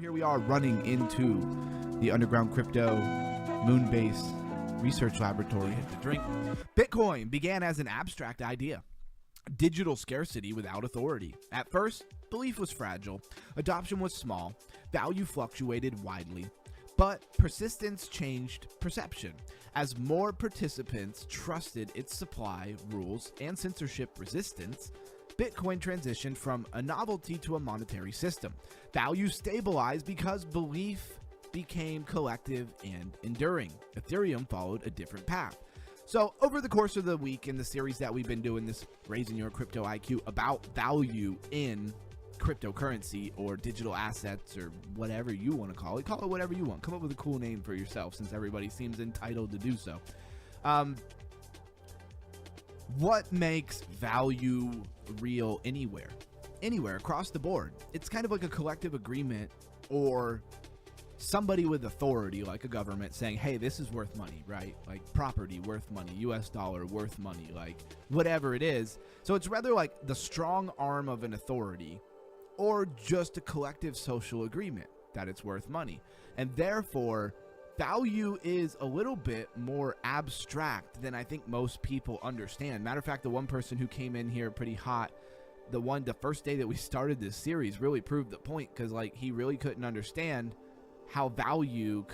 Here we are running into the underground crypto Moonbase research laboratory. Hit the drink. Bitcoin began as an abstract idea. Digital scarcity without authority. At first, belief was fragile, adoption was small, value fluctuated widely. But persistence changed perception. As more participants trusted its supply, rules, and censorship resistance, Bitcoin transitioned from a novelty to a monetary system. Value stabilized because belief became collective and enduring. Ethereum followed a different path. So over the course of the week in the series that we've been doing, this Raising Your Crypto IQ, about value in cryptocurrency or digital assets or whatever you want to call it whatever you want. Come up with a cool name for yourself since everybody seems entitled to do so. What makes value real anywhere across the board? It's kind of like a collective agreement or somebody with authority, like a government, saying, hey, this is worth money, right? Like property worth money, US dollar worth money, like whatever it is. So it's rather like the strong arm of an authority or just a collective social agreement that it's worth money. And therefore, value is a little bit more abstract than I think most people understand. Matter of fact, the one person who came in here pretty hot, the first day that we started this series, really proved the point, because like he really couldn't understand how value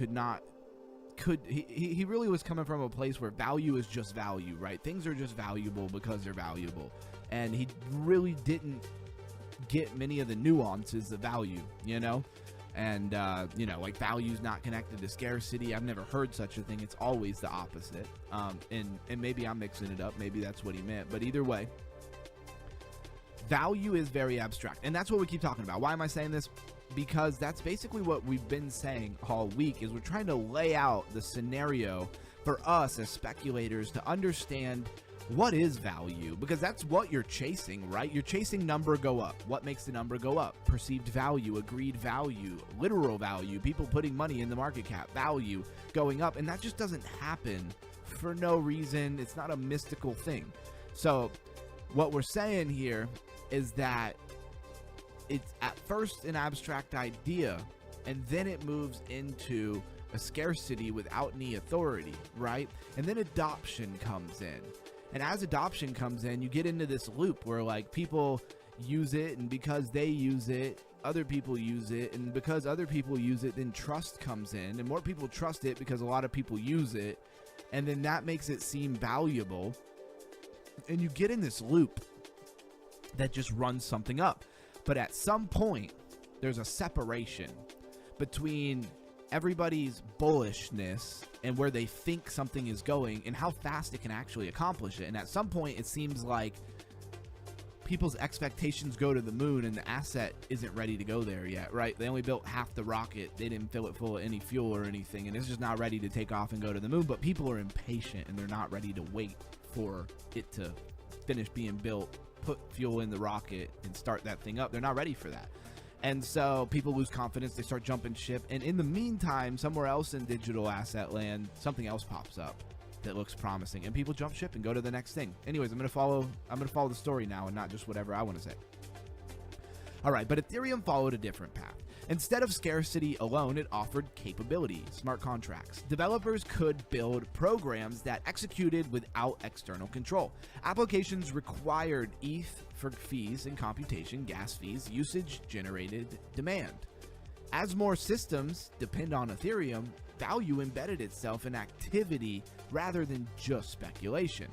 he really was coming from a place where value is just value, right? Things are just valuable because they're valuable. And he really didn't get many of the nuances of value, you know? And, like value's not connected to scarcity. I've never heard such a thing. It's always the opposite. And maybe I'm mixing it up. Maybe that's what he meant. But either way, value is very abstract. And that's what we keep talking about. Why am I saying this? Because that's basically what we've been saying all week, is we're trying to lay out the scenario for us as speculators to understand what is value, because that's what you're chasing, right? You're chasing number go up. What makes the number go up? Perceived value, agreed value, literal value, people putting money in the market cap, value going up. And that just doesn't happen for no reason. It's not a mystical thing. So what we're saying here is that it's at first an abstract idea, and then it moves into a scarcity without any authority, right? And then adoption comes in. And as adoption comes in, you get into this loop where like people use it, and because they use it, other people use it, and because other people use it, then trust comes in, and more people trust it because a lot of people use it, and then that makes it seem valuable, and you get in this loop that just runs something up. But at some point, there's a separation between everybody's bullishness and where they think something is going and how fast it can actually accomplish it. And at some point, it seems like people's expectations go to the moon and the asset isn't ready to go there yet, right? They only built half the rocket. They didn't fill it full of any fuel or anything, and it's just not ready to take off and go to the moon. But people are impatient, and they're not ready to wait for it to finish being built, put fuel in the rocket, and start that thing up. They're not ready for that. And so people lose confidence, they start jumping ship, and in the meantime, somewhere else in digital asset land, something else pops up that looks promising, and people jump ship and go to the next thing. Anyways, I'm gonna follow the story now and not just whatever I want to say. All right, but Ethereum followed a different path. Instead of scarcity alone, it offered capability, smart contracts. Developers could build programs that executed without external control. Applications required ETH for fees and computation, gas fees, usage-generated demand. As more systems depend on Ethereum, value embedded itself in activity rather than just speculation.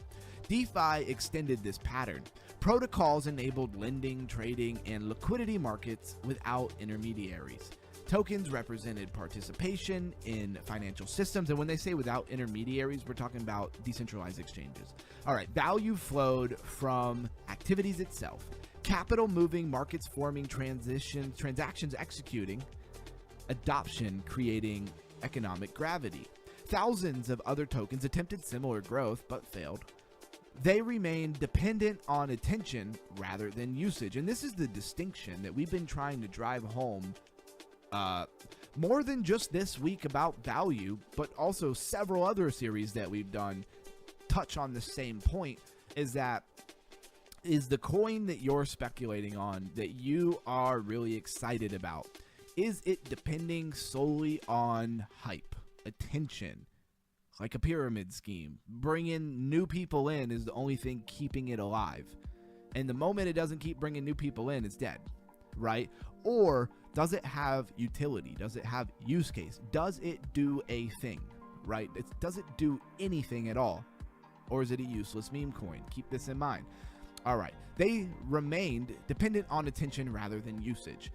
DeFi extended this pattern. Protocols enabled lending, trading, and liquidity markets without intermediaries. Tokens represented participation in financial systems, and when they say without intermediaries, we're talking about decentralized exchanges. All right, value flowed from activities itself. Capital moving, markets forming, transactions executing, adoption creating economic gravity. Thousands of other tokens attempted similar growth but failed. They remain dependent on attention rather than usage. And this is the distinction that we've been trying to drive home more than just this week about value, but also several other series that we've done touch on the same point, is that is the coin that you're speculating on, that you are really excited about, Is it depending solely on hype, attention, like a pyramid scheme? Bringing new people in is the only thing keeping it alive. And the moment it doesn't keep bringing new people in, it's dead, right? Or does it have utility? Does it have use case? Does it do a thing, right? Does it do anything at all? Or is it a useless meme coin? Keep this in mind. All right. They remained dependent on attention rather than usage.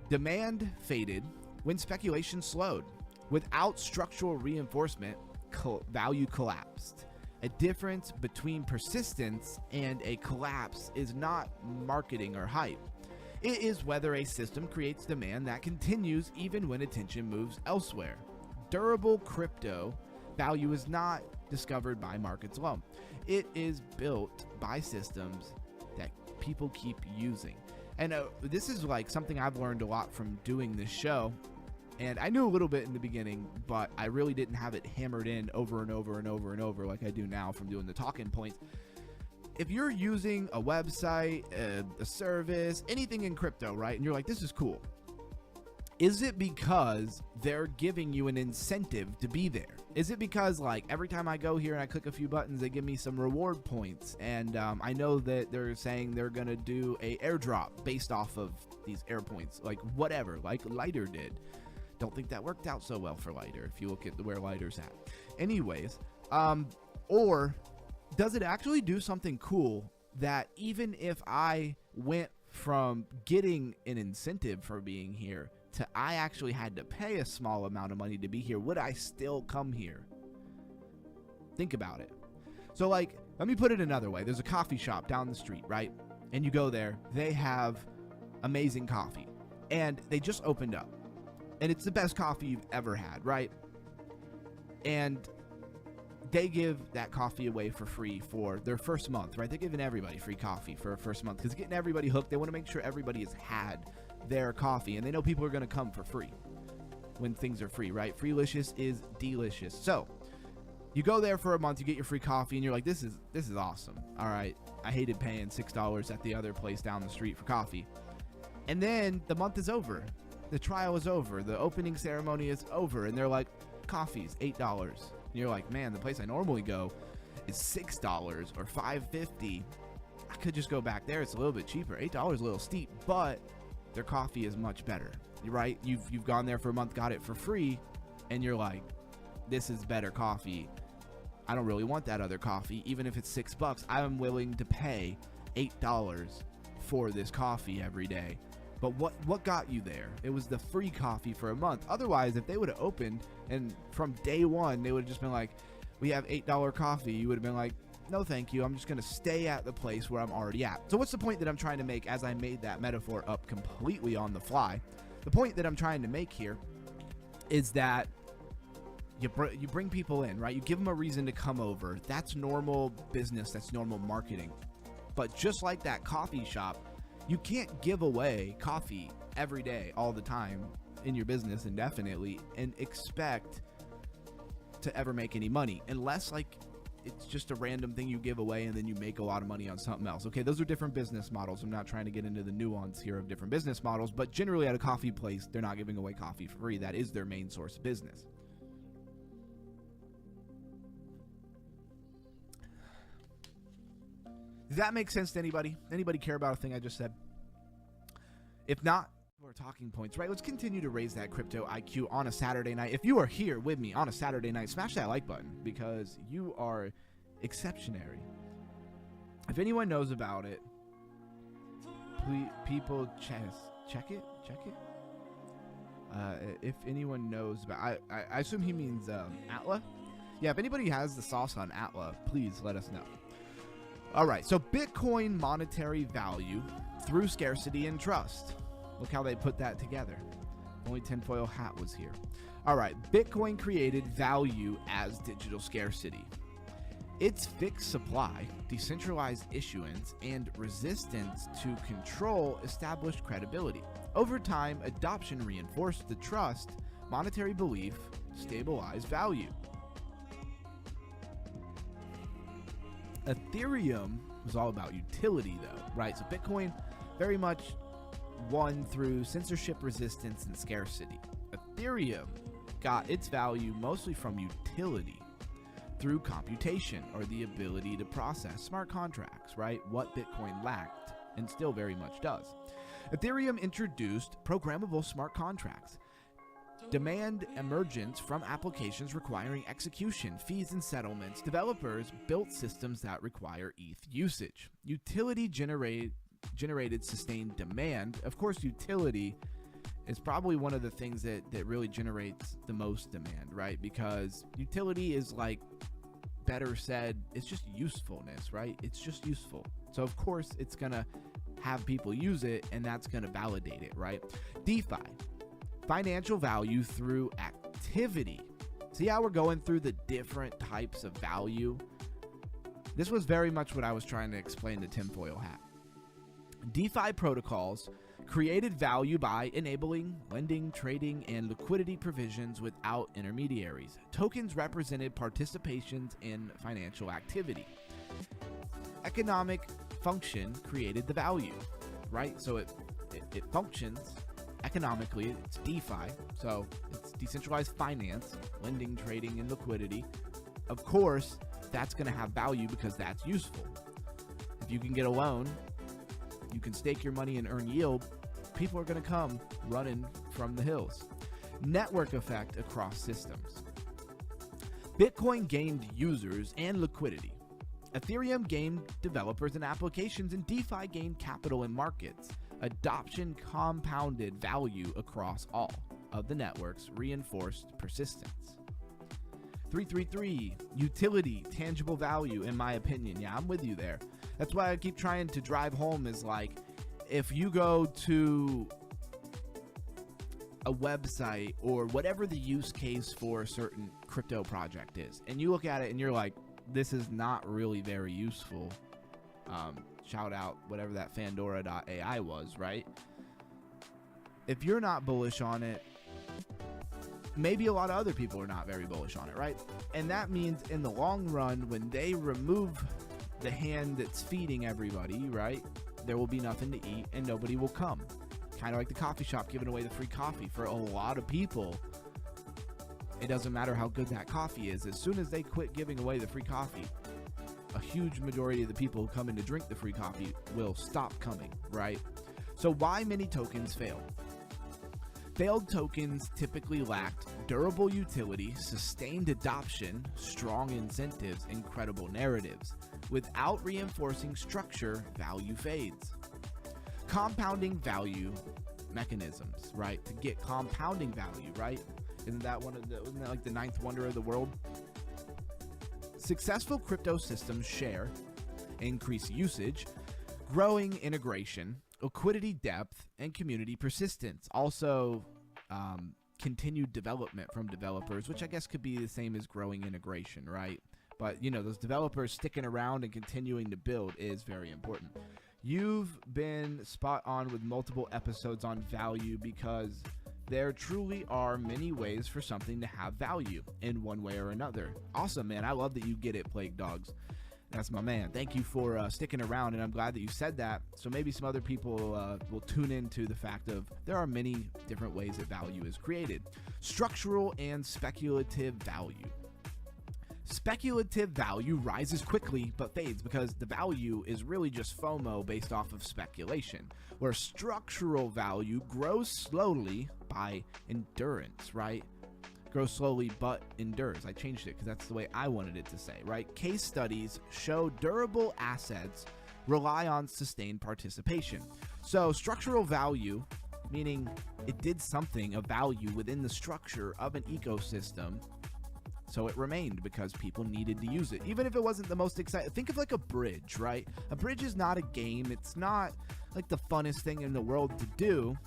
Demand faded when speculation slowed. Without structural reinforcement, value collapsed. A difference between persistence and a collapse is not marketing or hype. It is whether a system creates demand that continues even when attention moves elsewhere. Durable crypto value is not discovered by markets alone. It is built by systems that people keep using. And this is like something I've learned a lot from doing this show. And I knew a little bit in the beginning, but I really didn't have it hammered in over and over and over and over like I do now from doing the talking points. If you're using a website, a service, anything in crypto, right? And you're like, this is cool. Is it because they're giving you an incentive to be there? Is it because like every time I go here and I click a few buttons, they give me some reward points? And I know that they're saying they're going to do a airdrop based off of these air points, like whatever, like Lighter did. Don't think that worked out so well for Lighter if you look at where Lighter's at. Anyways, or does it actually do something cool that even if I went from getting an incentive for being here to I actually had to pay a small amount of money to be here, would I still come here? Think about it. So like, let me put it another way. There's a coffee shop down the street, right? And you go there, they have amazing coffee and they just opened up. And it's the best coffee you've ever had, right? And they give that coffee away for free for their first month, right? They're giving everybody free coffee for a first month because getting everybody hooked. They want to make sure everybody has had their coffee, and they know people are going to come for free when things are free, right? Freelicious is delicious. So you go there for a month, you get your free coffee, and you're like, this is awesome. All right, I hated paying $6 at the other place down the street for coffee. And then the month is over. The trial is over. The opening ceremony is over. And they're like, coffee's $8. And you're like, man, the place I normally go is $6 or $5.50. I could just go back there. It's a little bit cheaper. $8 is a little steep, but their coffee is much better. You're right. You've gone there for a month, got it for free, and you're like, this is better coffee. I don't really want that other coffee. Even if it's $6, I'm willing to pay $8 for this coffee every day. But what got you there? It was the free coffee for a month. Otherwise, if they would have opened and from day one, they would have just been like, we have $8 coffee. You would have been like, no, thank you. I'm just going to stay at the place where I'm already at. So what's the point that I'm trying to make as I made that metaphor up completely on the fly? The point that I'm trying to make here is that you bring people in, right? You give them a reason to come over. That's normal business. That's normal marketing. But just like that coffee shop, you can't give away coffee every day, all the time in your business indefinitely and expect to ever make any money unless like it's just a random thing you give away and then you make a lot of money on something else. Okay, those are different business models. I'm not trying to get into the nuance here of different business models, but generally at a coffee place, they're not giving away coffee for free. That is their main source of business. Does that make sense to anybody? Anybody care about a thing I just said? If not, more talking points, right? Let's continue to raise that crypto IQ on a Saturday night. If you are here with me on a Saturday night, smash that like button because you are exceptionary. If anyone knows about it, please, people check it. If anyone knows about, I assume he means Atla. Yeah, if anybody has the sauce on Atla, please let us know. All right, so Bitcoin monetary value through scarcity and trust. Look how they put that together. Only tinfoil hat was here. All right, Bitcoin created value as digital scarcity. Its fixed supply, decentralized issuance, and resistance to control established credibility. Over time, adoption reinforced the trust, monetary belief, stabilized value. Ethereum was all about utility though, right? So Bitcoin very much won through censorship resistance and scarcity. Ethereum got its value mostly from utility through computation, or the ability to process smart contracts, right? What Bitcoin lacked and still very much does. Ethereum introduced programmable smart contracts. Demand emergence from applications requiring execution, fees, and settlements. Developers built systems that require ETH usage. Utility generated sustained demand. Of course, utility is probably one of the things that really generates the most demand, right? Because utility is, like, better said, it's just usefulness, right? It's just useful. So of course it's gonna have people use it, and that's gonna validate it, right? DeFi, financial value through activity. See how we're going through the different types of value? This was very much what I was trying to explain to Tinfoil Hat. DeFi protocols created value by enabling lending, trading, and liquidity provisions without intermediaries. Tokens represented participations in financial activity. Economic function created the value, right? So it functions economically. It's DeFi, so it's decentralized finance, lending, trading, and liquidity. Of course, that's going to have value because that's useful. If you can get a loan, you can stake your money and earn yield, people are going to come running from the hills. Network effect across systems. Bitcoin gained users and liquidity. Ethereum gained developers and applications, and DeFi gained capital and markets. Adoption compounded value across all of the networks, reinforced persistence. 333, utility, tangible value, in my opinion. Yeah, I'm with you there. That's why I keep trying to drive home is, like, if you go to a website or whatever the use case for a certain crypto project is, and you look at it and you're like, this is not really very useful. Shout out whatever that Fandora.ai was, right? If you're not bullish on it, maybe a lot of other people are not very bullish on it, right? And that means in the long run, when they remove the hand that's feeding everybody, right, there will be nothing to eat and nobody will come. Kind of like the coffee shop giving away the free coffee. For a lot of people, it doesn't matter how good that coffee is. As soon as they quit giving away the free coffee, a huge majority of the people who come in to drink the free coffee will stop coming, right? So why many tokens fail? Failed tokens typically lacked durable utility, sustained adoption, strong incentives, and credible narratives. Without reinforcing structure, value fades. Compounding value mechanisms, right? To get compounding value, right? Isn't that like the ninth wonder of the world? Successful crypto systems share, increase usage, growing integration, liquidity depth, and community persistence. Also, continued development from developers, which I guess could be the same as growing integration, right? But, you know, those developers sticking around and continuing to build is very important. You've been spot on with multiple episodes on value, because there truly are many ways for something to have value in one way or another. Awesome, man. I love that you get it, Plague Dogs. That's my man. Thank you for sticking around, and I'm glad that you said that. So maybe some other people will tune into the fact of there are many different ways that value is created. Structural and speculative value. Speculative value rises quickly but fades because the value is really just FOMO based off of speculation, where structural value grows slowly by endurance, right? Grows slowly but endures. I changed it because that's the way I wanted it to say, right? Case studies show durable assets rely on sustained participation. So structural value, meaning it did something of value within the structure of an ecosystem, so it remained because people needed to use it. Even if it wasn't the most exciting, think of like a bridge, right? A bridge is not a game. It's not like the funnest thing in the world to do.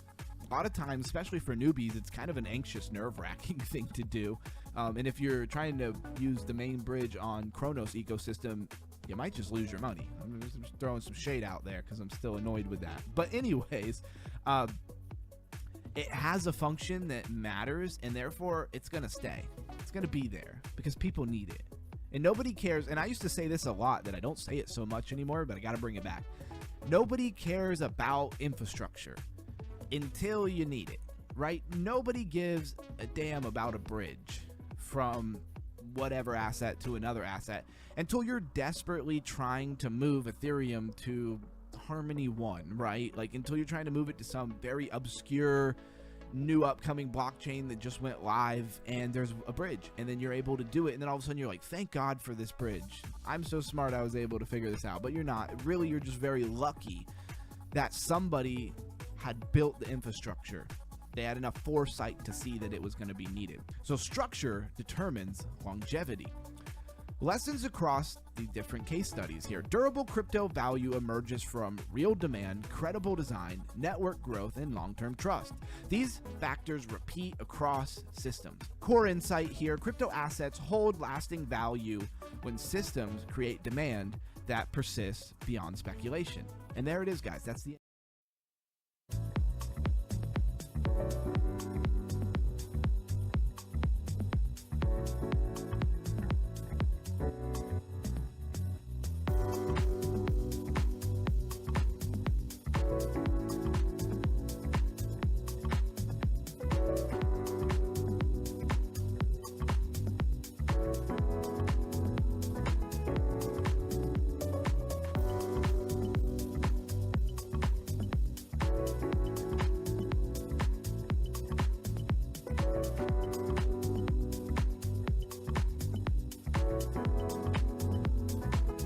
A lot of times, especially for newbies, it's kind of an anxious, nerve-wracking thing to do. And if you're trying to use the main bridge on Chronos ecosystem, you might just lose your money. I'm just throwing some shade out there because I'm still annoyed with that. But anyways, it has a function that matters, and therefore it's going to stay. It's going to be there because people need it. And nobody cares. And I used to say this a lot that I don't say it so much anymore, but I got to bring it back. Nobody cares about infrastructure. until you need it, right? Nobody gives a damn about a bridge from whatever asset to another asset until you're desperately trying to move Ethereum to Harmony 1, right? Like until you're trying to move it to some very obscure new upcoming blockchain that just went live and there's a bridge, and then you're able to do it, and then all of a sudden you're like, thank God for this bridge. I'm so smart I was able to figure this out. But you're not. Really, you're just very lucky that somebody had built the infrastructure. They had enough foresight to see that it was going to be needed. So structure determines longevity. Lessons across the different case studies here. Durable crypto value emerges from real demand, credible design, network growth, and long-term trust. These factors repeat across systems. Core insight here, crypto assets hold lasting value when systems create demand that persists beyond speculation. And there it is, guys. That's the